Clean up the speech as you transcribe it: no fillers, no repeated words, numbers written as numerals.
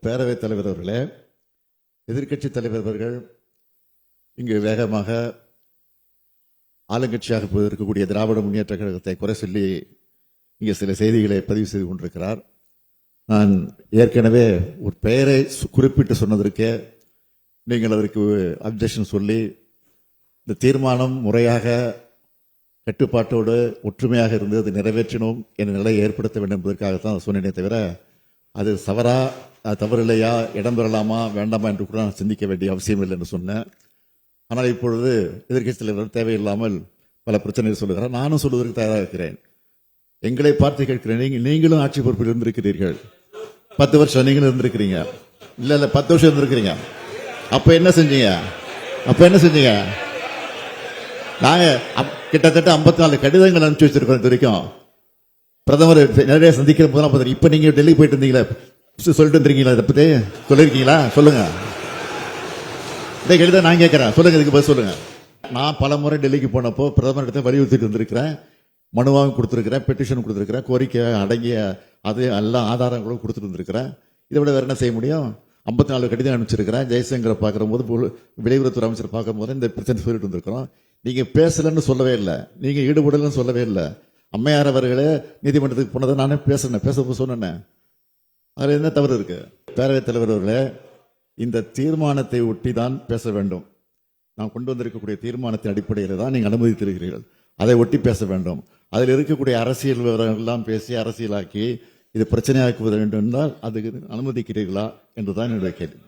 பேரவைத் தலைவர் அவர்களே, எதிர்க்கட்சி தலைவர் அவர்கள் இங்கு வேகமாக ஆளுங்கட்சியாக இருக்கக்கூடிய திராவிட முன்னேற்ற கழகத்தை குறை சொல்லி இங்கே சில செய்திகளை பதிவு செய்து கொண்டிருக்கிறார். நான் ஏற்கனவே ஒரு பெயரை குறிப்பிட்டு சொன்னதற்கே நீங்கள் அதற்கு அப்ஜெக்ஷன் சொல்லி இந்த தீர்மானம் முறையாக கட்டுப்பாட்டோடு ஒற்றுமையாக இருந்து அதை நிறைவேற்றணும் என்ற நிலையை ஏற்படுத்த வேண்டும் என்பதற்காகத்தான் சொன்னேனே தவிர அது தவறு இல்லையா, இடம் பெறலாமா வேண்டாமா என்று கூட நான் சிந்திக்க வேண்டிய அவசியம் இல்லை என்று சொன்னேன். ஆனால் இப்பொழுது எதிர்க்கட்சி தலைவர் தேவையில்லாமல் பல பிரச்சனைகள் சொல்லுகிறார். நானும் சொல்வதற்கு தயாராக இருக்கிறேன். எங்களை பார்த்து கேட்கிறேன், நீங்களும் ஆட்சி பொறுப்பில் இருந்திருக்கிறீர்கள். 10 வருஷம் நீங்களும் இருந்திருக்கிறீங்க. இல்ல 10 வருஷம் இருந்திருக்கிறீங்க. அப்ப என்ன செஞ்சீங்க? நாங்க கிட்டத்தட்ட 54 கடிதங்கள் அனுப்பிச்சு வச்சிருக்கோம். இது வரைக்கும் பிரதமர் நிறைய சந்திக்கிற போதெல்லாம் இப்ப நீங்க டெல்லி போயிட்டு இருந்தீங்களா, சொல்லிட்டு இருந்தீங்களா, இதை பத்தி சொல்லிருக்கீங்களா? சொல்லுங்க. இதை கடிதம் நான் கேட்கிறேன், சொல்லுங்க. இதுக்கு பதில் சொல்லுங்க. நான் பல முறை டெல்லிக்கு போனப்போ பிரதமரிடத்தை வலியுறுத்திட்டு வந்திருக்கிறேன், மனுவாகவும் கொடுத்திருக்கிறேன், பெட்டிஷன் கொடுத்திருக்கிறேன், கோரிக்கை அடங்கிய அது எல்லா ஆதாரங்களும் கொடுத்துட்டு வந்திருக்கிறேன். இதை விட வேற என்ன செய்ய முடியும்? 54 கடிதம் அனுப்பிச்சிருக்கிறேன். ஜெய்சங்கரை பார்க்கும்போது, வெளியுறவுத்துறை அமைச்சர் பார்க்கும்போது இந்த பிரச்சனை சொல்லிட்டு வந்திருக்கிறோம். நீங்க பேசலன்னு சொல்லவே இல்லை, நீங்க ஈடுபடலன்னு சொல்லவே இல்லை. அம்மையார் அவர்களே நீதிமன்றத்துக்கு போனதை நானே பேச சொன்னேன். அதுல என்ன தவறு இருக்கு? பேரவைத் தலைவர் அவர்களே, இந்த தீர்மானத்தை ஒட்டி தான் பேச வேண்டும். நான் கொண்டு வந்திருக்கக்கூடிய தீர்மானத்தின் அடிப்படையில் தான் நீங்கள் அனுமதித்திருக்கிறீர்கள். அதை ஒட்டி பேச வேண்டும். அதில் இருக்கக்கூடிய அரசியல் விவரங்கள் எல்லாம் பேசி அரசியலாக்கி இது பிரச்சனையாக்குவது வேண்டும் என்றால் அதுக்கு அனுமதிக்கிறீர்களா என்றுதான் என்னுடைய கேள்வி.